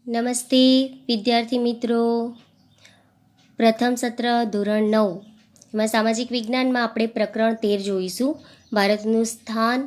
નમસ્તે વિદ્યાર્થી મિત્રો. પ્રથમ સત્ર ધોરણ 9 એમાં સામાજિક વિજ્ઞાનમાં આપણે પ્રકરણ 13 જોઈશું. ભારતનું સ્થાન,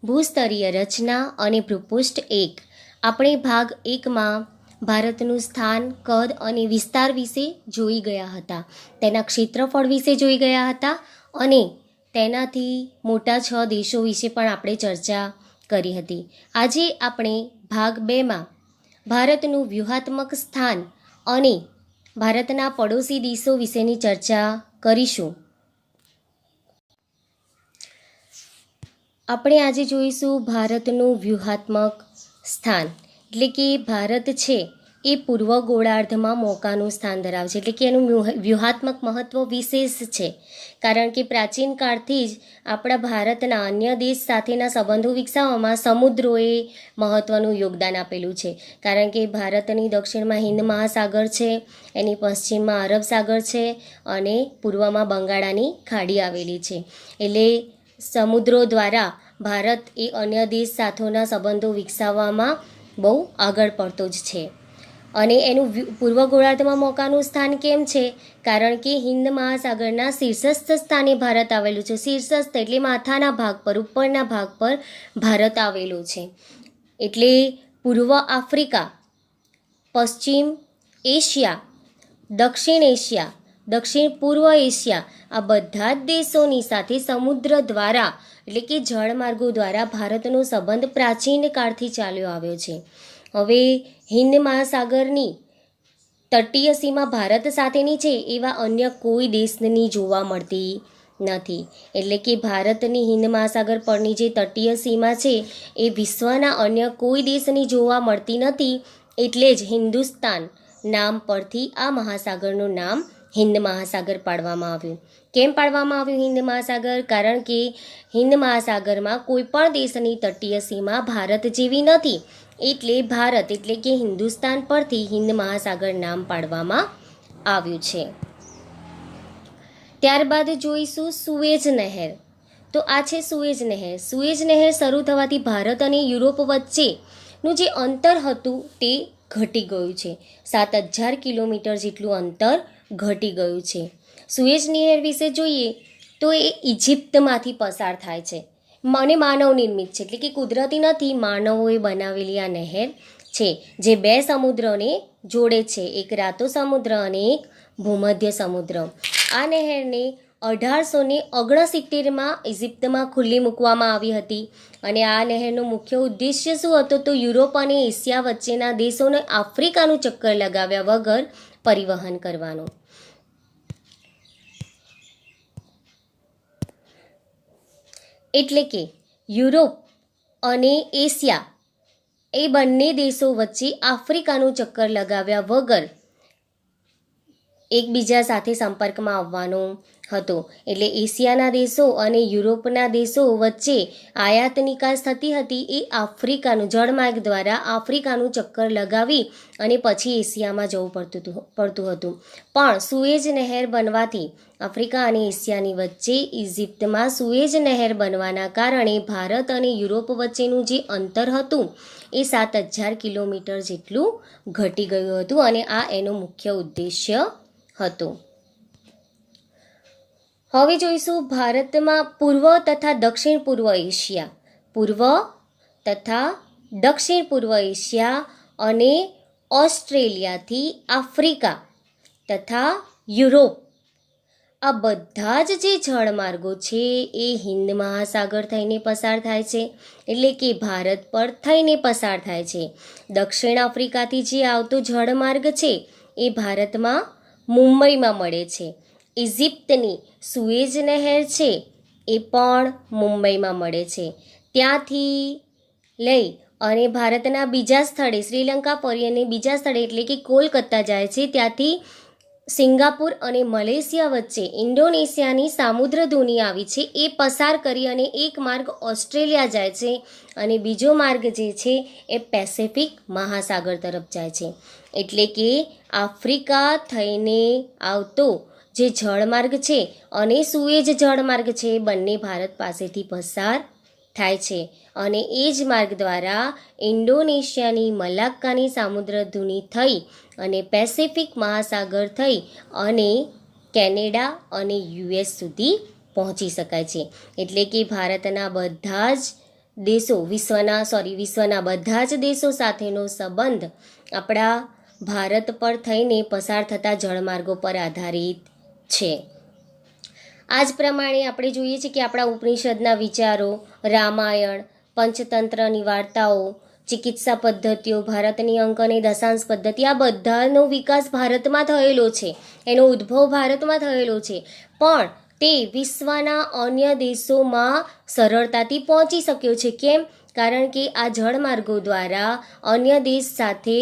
ભૂસ્તરીય રચના અને ભૂપૃષ્ઠ 1. આપણે ભાગ 1માં ભારતનું સ્થાન, કદ અને વિસ્તાર વિશે જોઈ ગયા હતા. તેના ક્ષેત્રફળ વિશે જોઈ ગયા હતા અને તેનાથી મોટા 6 દેશો વિશે પણ આપણે ચર્ચા કરી હતી. આજે આપણે ભાગ 2માં ભારતનું વ્યૂહાત્મક સ્થાન અને ભારતના પડોશી દેશો વિશેની ચર્ચા કરીશું. આપણે આજે જોઈશું ભારતનું વ્યૂહાત્મક સ્થાન. એટલે કે ભારત છે એ પૂર્વ ગોળાર્ધમાં મોકાનું સ્થાન ધરાવે છે. એટલે કે એનું વ્યૂહાત્મક મહત્ત્વ વિશેષ છે, કારણ કે પ્રાચીન કાળથી જ આપણા ભારતના અન્ય દેશ સાથેના સંબંધો વિકસાવવામાં સમુદ્રોએ મહત્ત્વનું યોગદાન આપેલું છે. કારણ કે ભારતની દક્ષિણમાં હિન્દ મહાસાગર છે, એની પશ્ચિમમાં અરબ સાગર છે અને પૂર્વમાં બંગાળાની ખાડી આવેલી છે. એટલે સમુદ્રો દ્વારા ભારત એ અન્ય દેશ સાથેના સંબંધો વિકસાવવામાં બહુ આગળ પડતો જ છે. અને એનું પૂર્વ ગોળાર્ધમાં મોકાનું સ્થાન કેમ છે? કારણ કે હિન્દ મહાસાગરના શીર્ષસ્થ સ્થાને ભારત આવેલું છે. શીર્ષસ્થ એટલે માથાના ભાગ પર, ઉપરના ભાગ પર ભારત આવેલું છે. એટલે પૂર્વ આફ્રિકા, પશ્ચિમ એશિયા, દક્ષિણ એશિયા, દક્ષિણ પૂર્વ એશિયા, આ બધા જ દેશોની સાથે સમુદ્ર દ્વારા એટલે કે જળમાર્ગો દ્વારા ભારતનો સંબંધ પ્રાચીન કાળથી ચાલ્યો આવ્યો છે. હવે હિન્દ મહાસાગરની તટીય સીમા ભારત સાથેની છે એવા અન્ય કોઈ દેશની જોવા મળતી નથી. એટલે કે ભારતની હિન્દ મહાસાગર પરની જે તટીય સીમા છે એ વિશ્વના અન્ય કોઈ દેશની જોવા મળતી નથી. એટલે જ હિન્દુસ્તાન નામ પરથી આ મહાસાગરનું નામ હિન્દ મહાસાગર પાડવામાં આવ્યું. કેમ પાડવામાં આવ્યું હિન્દ મહાસાગર? કારણ કે હિન્દ મહાસાગરમાં કોઈ પણ દેશની તટીય સીમા ભારત જેવી નથી. એટલે ભારત એટલે કે હિન્દુસ્તાન પરથી હિન્દ મહાસાગર નામ પાડવામાં આવ્યું છે. ત્યારબાદ જોઈશું સુએઝ નહેર. તો આ છે સુએઝ નહેર. સુએઝ નહેર શરૂ થવાથી ભારત અને યુરોપ વચ્ચેનું જે અંતર હતું તે ઘટી ગયું છે. 7,000 કિલોમીટર જેટલું અંતર ઘટી ગયું છે. સુએઝ નહેર વિશે જોઈએ તો એ ઇજિપ્તમાંથી પસાર થાય છે અને માનવ નિર્મિત છે. એટલે કે કુદરતી નથી, માનવોએ બનાવેલી આ નહેર છે જે 2 સમુદ્રને જોડે છે, એક રાતો સમુદ્ર અને એક ભૂમધ્ય સમુદ્ર. આ નહેરને 1869માં ઇજિપ્તમાં ખુલ્લી મૂકવામાં આવી હતી. અને આ નહેરનો મુખ્ય ઉદ્દેશ્ય શું હતો? તો યુરોપ અને એશિયા વચ્ચેના દેશોને આફ્રિકાનું ચક્કર લગાવ્યા વગર પરિવહન કરવાનો. એટલે કે યુરોપ અને એશિયા એ બંને દેશો વચ્ચે આફ્રિકાનું ચક્કર લગાવ્યા વગર એકબીજા સાથે સંપર્કમાં આવવાનો હતો. એટલે એશિયાના દેશો અને યુરોપના દેશો વચ્ચે આયાત નિકાસ થતી હતી એ આફ્રિકાનું જળમાર્ગ દ્વારા આફ્રિકાનું ચક્કર લગાવી અને પછી એશિયામાં જવું પડતું હતું. પણ સુએઝ નહેર બનવાથી આફ્રિકા અને એશિયાની વચ્ચે ઇજિપ્તમાં સુએઝ નહેર બનવાના કારણે ભારત અને યુરોપ વચ્ચેનું જે અંતર હતું એ 7,000 કિલોમીટર જેટલું ઘટી ગયું હતું અને આ એનો મુખ્ય ઉદ્દેશ્ય હતો. હવે જોઈશું ભારતમાં પૂર્વ તથા દક્ષિણ પૂર્વ એશિયા. પૂર્વ તથા દક્ષિણ પૂર્વ એશિયા અને ઓસ્ટ્રેલિયાથી આફ્રિકા તથા યુરોપ, આ બધા જ જે જળમાર્ગો છે એ હિન્દ મહાસાગર થઈને પસાર થાય છે. એટલે કે ભારત પર થઈને પસાર થાય છે. દક્ષિણ આફ્રિકાથી જે આવતો જળમાર્ગ છે એ ભારતમાં મુંબઈમાં મળે છે. ઇજિપ્તની સુએઝ નહેર છે એ પણ મુંબઈમાં મળે છે. ત્યાંથી લઈ અને ભારતના બીજા સ્થળે શ્રીલંકા પરી અને બીજા સ્થળે એટલે કે કોલકાતા જાય છે. ત્યાંથી સિંગાપુર અને મલેશિયા વચ્ચે ઇન્ડોનેશિયાની સામુદ્ર ધુની આવી છે એ પસાર કરી અને એક માર્ગ ઓસ્ટ્રેલિયા જાય છે અને બીજો માર્ગ જે છે એ પેસિફિક મહાસાગર તરફ જાય છે. એટલે કે આફ્રિકા થઈને આવતો જે જળમાર્ગ છે અને સુએઝ જળમાર્ગ છે એ બંને ભારત પાસેથી પસાર થાય છે અને એ જ માર્ગ દ્વારા ઇન્ડોનેશિયાની મલાક્કાની સામુદ્રધુની થઈ અને પેસિફિક મહાસાગર થઈ અને કેનેડા અને યુએસ સુધી પહોંચી શકાય છે. એટલે કે ભારતના બધા જ દેશો વિશ્વના બધા જ દેશો સાથેનો સંબંધ આપણા ભારત પર થઈને પસાર થતા જળમાર્ગો પર આધારિત છે. આ જ પ્રમાણે આપણે જોઈએ છીએ કે આપણા ઉપનિષદના વિચારો, રામાયણ, પંચતંત્રની વાર્તાઓ, ચિકિત્સા પદ્ધતિઓ, ભારતની અંક અને દશાંશ પદ્ધતિ, આ બધાનો વિકાસ ભારતમાં થયેલો છે, એનો ઉદ્ભવ ભારતમાં થયેલો છે, પણ તે વિશ્વના અન્ય દેશોમાં સરળતાથી પહોંચી શક્યો છે. કેમ? કારણ કે આ જળમાર્ગો દ્વારા અન્ય દેશ સાથે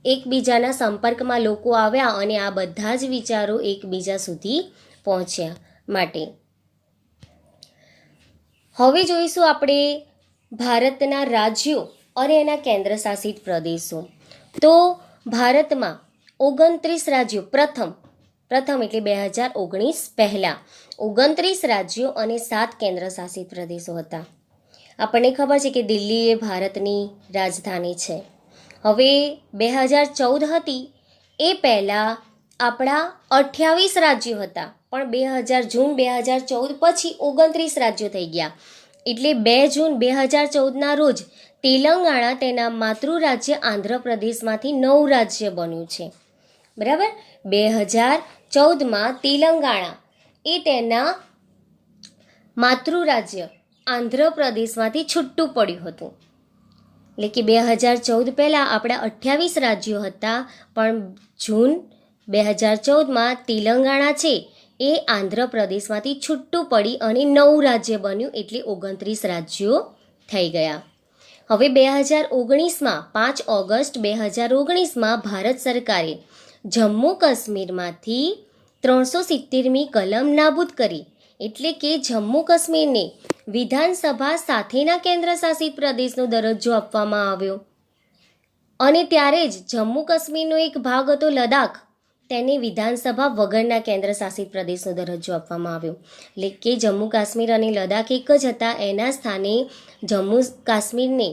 એકબીજાના સંપર્કમાં લોકો આવ્યા અને આ બધા જ વિચારો એકબીજા સુધી પહોંચ્યા માટે. હવે જોઈશું આપણે ભારતના રાજ્યો અને એના કેન્દ્ર શાસિત પ્રદેશો. તો ભારતમાં 29 રાજ્યો પ્રથમ એટલે 2019 પહેલાં 29 રાજ્યો અને 7 કેન્દ્ર શાસિત પ્રદેશો હતા. આપણને ખબર છે કે દિલ્હી એ ભારતની રાજધાની છે. હવે 2014 હતી એ પહેલાં આપણા 28 રાજ્યો હતા, પણ જૂન 2014 પછી 29 રાજ્યો થઈ ગયા. એટલે 2 જૂન 2014ના રોજ તેલંગાણા તેના માતૃ રાજ્ય આંધ્રપ્રદેશમાંથી નવું રાજ્ય બન્યું છે. બરાબર? 2014માં તેલંગાણા એ તેના માતૃ રાજ્ય આંધ્રપ્રદેશમાંથી છૂટું પડ્યું હતું. એટલે કે 2014 પહેલાં આપણા 28 રાજ્યો હતા, પણ જૂન 2014માં તેલંગાણા છે એ આંધ્રપ્રદેશમાંથી છૂટું પડી અને નવું રાજ્ય બન્યું, એટલે 29 રાજ્યો થઈ ગયા. હવે 2019માં 5 ઓગસ્ટ 2019માં ભારત સરકારે જમ્મુ કાશ્મીરમાંથી 370મી કલમ નાબૂદ કરી. એટલે કે જમ્મુ કાશ્મીરને વિધાનસભા સાથેના કેન્દ્ર શાસિત પ્રદેશનો દરજ્જો આપવામાં આવ્યો. અને ત્યારે જ જમ્મુ કાશ્મીરનો એક ભાગ હતો લદ્દાખ, તેને વિધાનસભા વગરના કેન્દ્ર શાસિત પ્રદેશનો દરજ્જો આપવામાં આવ્યો. એટલે કે જમ્મુ કાશ્મીર અને લદ્દાખ એક જ હતા, એના સ્થાને જમ્મુ કાશ્મીરને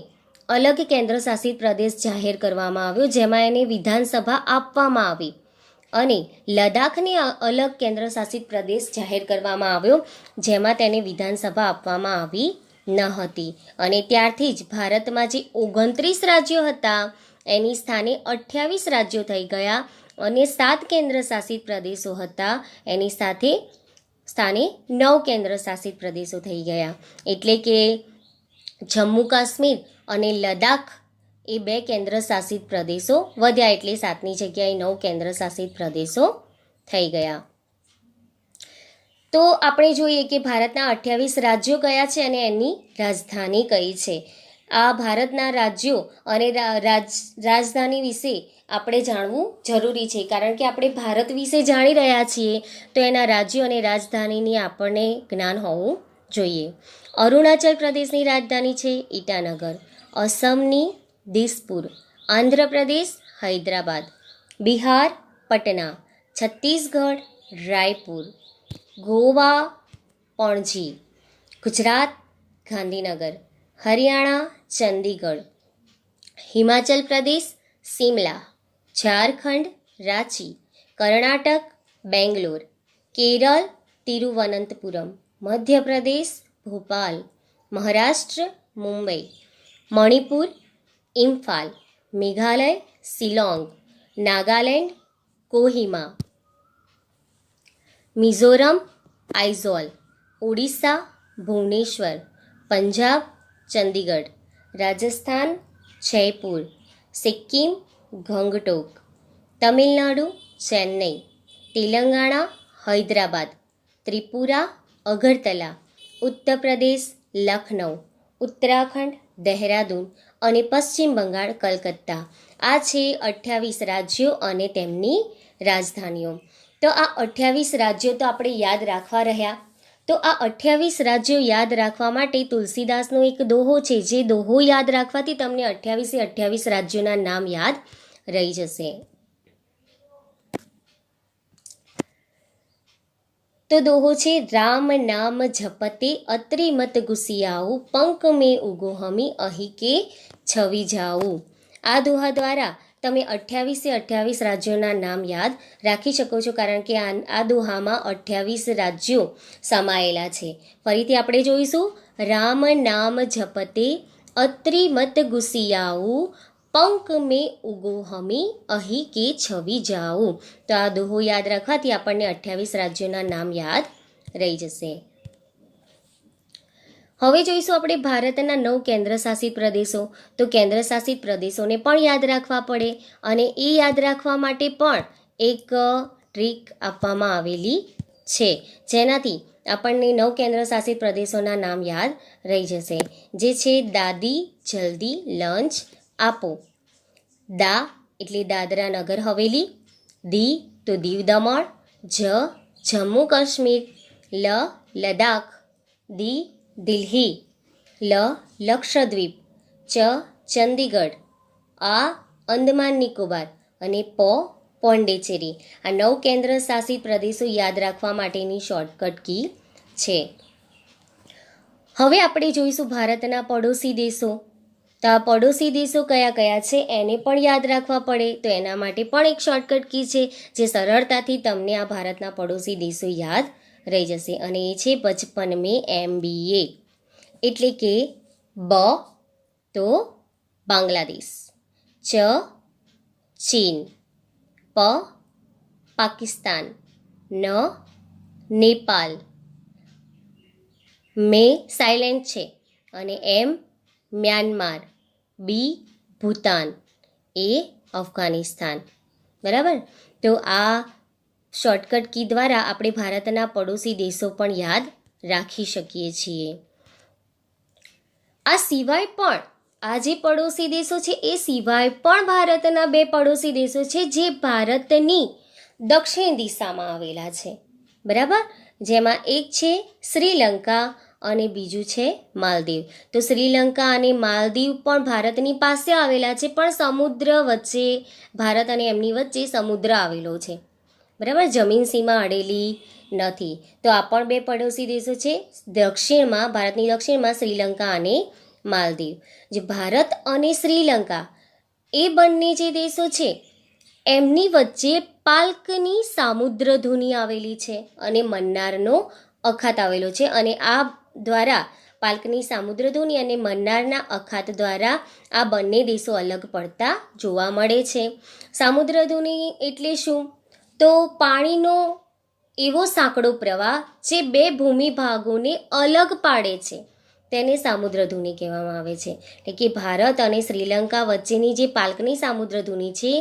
અલગ કેન્દ્ર શાસિત પ્રદેશ જાહેર કરવામાં આવ્યો, જેમાં એને વિધાનસભા આપવામાં આવી, અને લદ્દાખને અલગ કેન્દ્ર શાસિત પ્રદેશ જાહેર કરવામાં આવ્યો, જેમાં તેને વિધાનસભા આપવામાં આવી ન હતી. અને ત્યારથી જ ભારતમાં જે 29 રાજ્યો હતા એની સ્થાને 28 રાજ્યો થઈ ગયા, અને 7 કેન્દ્ર શાસિત પ્રદેશો હતા એની સ્થાને 9 કેન્દ્ર શાસિત પ્રદેશો થઈ ગયા. એટલે કે જમ્મુ કાશ્મીર અને લદ્દાખ એ 2 કેન્દ્ર શાસિત પ્રદેશો વધ્યા, એટલે 7ની જગ્યાએ 9 કેન્દ્ર શાસિત પ્રદેશો થઈ ગયા. તો આપણે જોઈએ કે ભારતના 28 રાજ્યો કયા છે અને એની રાજધાની કઈ છે. આ ભારતના રાજ્યો અને રાજધાની વિશે આપણે જાણવું જરૂરી છે, કારણ કે આપણે ભારત વિશે જાણી રહ્યા છીએ તો એના રાજ્યો અને રાજધાનીની આપણને જ્ઞાન હોવું જોઈએ. અરુણાચલ પ્રદેશની રાજધાની છે ઈટાનગર, અસમની દિસપુર, આંધ્રપ્રદેશ હૈદરાબાદ, બિહાર પટના, છત્તીસગઢ રાયપુર, ગોવા પણજી, ગુજરાત ગાંધીનગર, હરિયાણા ચંદીગઢ, હિમાચલ પ્રદેશ શિમલા, ઝારખંડ રાંચી, કર્ણાટક બેંગ્લોર, કેરળ તિરુવનંતપુરમ, મધ્યપ્રદેશ ભોપાલ, મહારાષ્ટ્ર મુંબઈ, મણિપુર ઇમ્ફાલ, મેઘાલય શિલોંગ, નાગાલેન્ડ કોહિમા, મિઝોરમ આઇઝોલ, ઓડિશા ભુવનેશ્વર, પંજાબ ચંદીગઢ, રાજસ્થાન જયપુર, સિક્કિમ ગંગટોક, તમિલનાડુ ચેન્નઈ, તેલંગાણા હૈદરાબાદ, ત્રિપુરા અગરતલા, ઉત્તર પ્રદેશ લખનઉ, ઉત્તરાખંડ દહેરાદૂન અને પશ્ચિમ બંગાળ કલકત્તા. આ છે 28 રાજ્યો અને તેમની રાજધાનીઓ. તો આ 28 રાજ્યો તો આપણે યાદ રાખવા રહ્યા. તો આ 28 રાજ્યો યાદ રાખવા માટે તુલસીદાસનો એક દોહો છે, જે દોહો યાદ રાખવાથી તમને 28 રાજ્યોના નામ યાદ રહી જશે. તો દોહો છે રામ નામ જપતે અત્રિ મત ગુસિયાઉ પંક મેં ઉગો હમી અહીં કે છવી જાઉં. આ દોહા દ્વારા તમે 28 રાજ્યોના નામ યાદ રાખી શકો છો, કારણ કે આ દોહામાં 28 રાજ્યો સમાયેલા છે. ફરીથી આપણે જોઈશું. રામ નામ જપતે અત્રિ મત ગુસિયાઉ પંક મેં ઉગો હમી અહીં કે છવી જાઉં. તો આ દોહો યાદ રાખવાથી આપણને 28 રાજ્યોના નામ યાદ રહી જશે. હવે જોઈશું આપણે ભારતના 9 કેન્દ્રશાસિત પ્રદેશો. તો કેન્દ્રશાસિત પ્રદેશોને પણ યાદ રાખવા પડે, અને એ યાદ રાખવા માટે પણ એક ટ્રીક આપવામાં આવેલી છે, જેનાથી આપણને 9 કેન્દ્રશાસિત પ્રદેશોના નામ યાદ રહી જશે, જે છે દાદી જલ્દી લંચ આપો. દા એટલે દાદરા નગર હવેલી, દી તો દીવ દમણ, જમ્મુ કાશ્મીર, લદ્દાખ, દિલ્હી, લક્ષદ્વીપ, ચંદીગઢ, અંદમાન નિકોબાર અને પોંડિચેરી. આ 9 કેન્દ્ર શાસિત પ્રદેશો યાદ રાખવા માટેની શોર્ટકટ કી છે. હવે આપણે જોઈશું ભારતના પડોશી દેશો. તો આ પડોશી દેશો કયા કયા છે એને પણ યાદ રાખવા પડે, તો એના માટે પણ એક શોર્ટકટ કી છે, જે સરળતાથી તમને આ ભારતના પડોશી દેશો યાદ રહી જશે, અને એ છે 55 મેં MBA. એટલે કે બ તો બાંગ્લાદેશ, ચીન, પાકિસ્તાન, નેપાલ, સાયલેન્ટ છે, અને મ્યાનમાર, ભૂતાન, અફઘાનિસ્તાન. બરાબર. તો આ શોર્ટકટ કી દ્વારા આપણે ભારતના પડોશી દેશો પણ યાદ રાખી શકીએ છીએ. આ સિવાય પણ આ જે પડોશી દેશો છે એ સિવાય પણ ભારતના 2 પડોશી દેશો છે જે ભારતની દક્ષિણ દિશામાં આવેલા છે. બરાબર. જેમાં એક છે શ્રીલંકા અને બીજું છે માલદીવ. તો શ્રીલંકા અને માલદીવ પણ ભારતની પાસે આવેલા છે, પણ સમુદ્ર વચ્ચે, ભારત અને એમની વચ્ચે સમુદ્ર આવેલો છે. બરાબર. જમીન સીમા અડેલી નથી. તો આ પણ 2 પડોશી દેશો છે દક્ષિણમાં, ભારતની દક્ષિણમાં શ્રીલંકા અને માલદીવ. જે ભારત અને શ્રીલંકા એ બંને જે દેશો છે એમની વચ્ચે પાલ્કની સામુદ્રધુની આવેલી છે અને મન્નારનો અખાત આવેલો છે, અને આ દ્વારા પાલ્કની સામુદ્રધુની અને મન્નારના અખાત દ્વારા આ બંને દેશો અલગ પડતા જોવા મળે છે. સામુદ્રધુની એટલે શું? તો પાણીનો એવો સાંકડો પ્રવાહ જે 2 ભૂમિભાગોને અલગ પાડે છે તેને સામુદ્રધુની કહેવામાં આવે છે. એટલે કે ભારત અને શ્રીલંકા વચ્ચેની જે પાલ્કની સામુદ્રધુની છે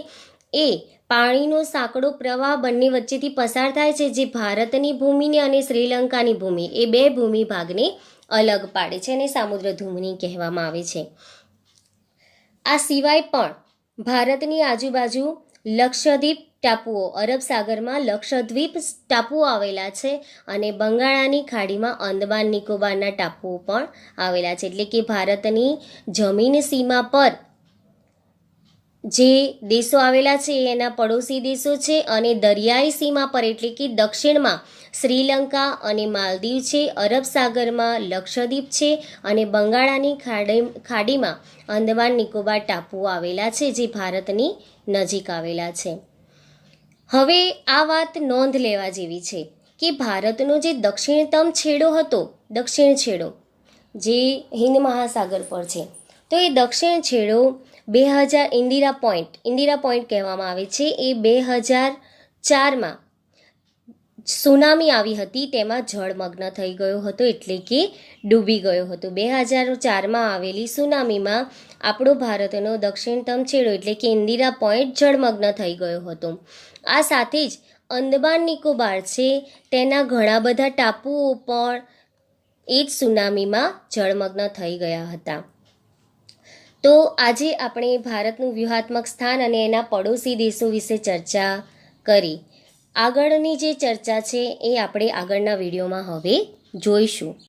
એ પાણીનો સાંકડો પ્રવાહ બંને વચ્ચેથી પસાર થાય છે, જે ભારતની ભૂમિને અને શ્રીલંકાની ભૂમિ એ 2 ભૂમિભાગને અલગ પાડે છે અને સામુદ્રધુની કહેવામાં આવે છે. આ સિવાય પણ ભારતની આજુબાજુ લક્ષદ્વીપ ટાપુઓ, અરબ સાગરમાં લક્ષદ્વીપ ટાપુઓ આવેલા છે, અને બંગાળાની ખાડીમાં અંદમાન નિકોબારના ટાપુઓ પણ આવેલા છે. એટલે કે ભારતની જમીન સીમા પર જે દેશો આવેલા છે એના પડોશી દેશો છે, અને દરિયાઈ સીમા પર એટલે કે દક્ષિણમાં શ્રીલંકા અને માલદીવ છે, અરબ સાગરમાં લક્ષદ્વીપ છે, અને બંગાળાની ખાડીમાં અંદમાન નિકોબાર ટાપુઓ આવેલા છે, જે ભારતની નજીક આવેલા છે. હવે આ વાત નોંધ લેવા જેવી છે કે ભારતનો જે દક્ષિણતમ છેડો હતો, દક્ષિણ છેડો જે હિન્દ મહાસાગર પર છે, તો એ દક્ષિણ છેડો 2000 ઇન્દિરા પોઈન્ટ કહેવામાં આવે છે. એ 2004માં સુનામી આવી હતી, તેમાં જળમગ્ન થઈ ગયો હતો, એટલે કે ડૂબી ગયો હતો. 2004માં આવેલી સુનામીમાં આપણો ભારતનો દક્ષિણતમ છેડો એટલે કે ઇન્દિરા પોઈન્ટ જળમગ્ન થઈ ગયો હતો. આ સાથે જ અંદમાન નિકોબાર છે તેના ઘણા બધા ટાપુઓ પણ એ જ સુનામીમાં જળમગ્ન થઈ ગયા હતા. તો આજે આપણે ભારતનું વ્યૂહાત્મક સ્થાન અને એના પડોશી દેશો વિશે ચર્ચા કરી. આગળની જે ચર્ચા છે એ આપણે આગળના વિડીયોમાં હવે જોઈશું.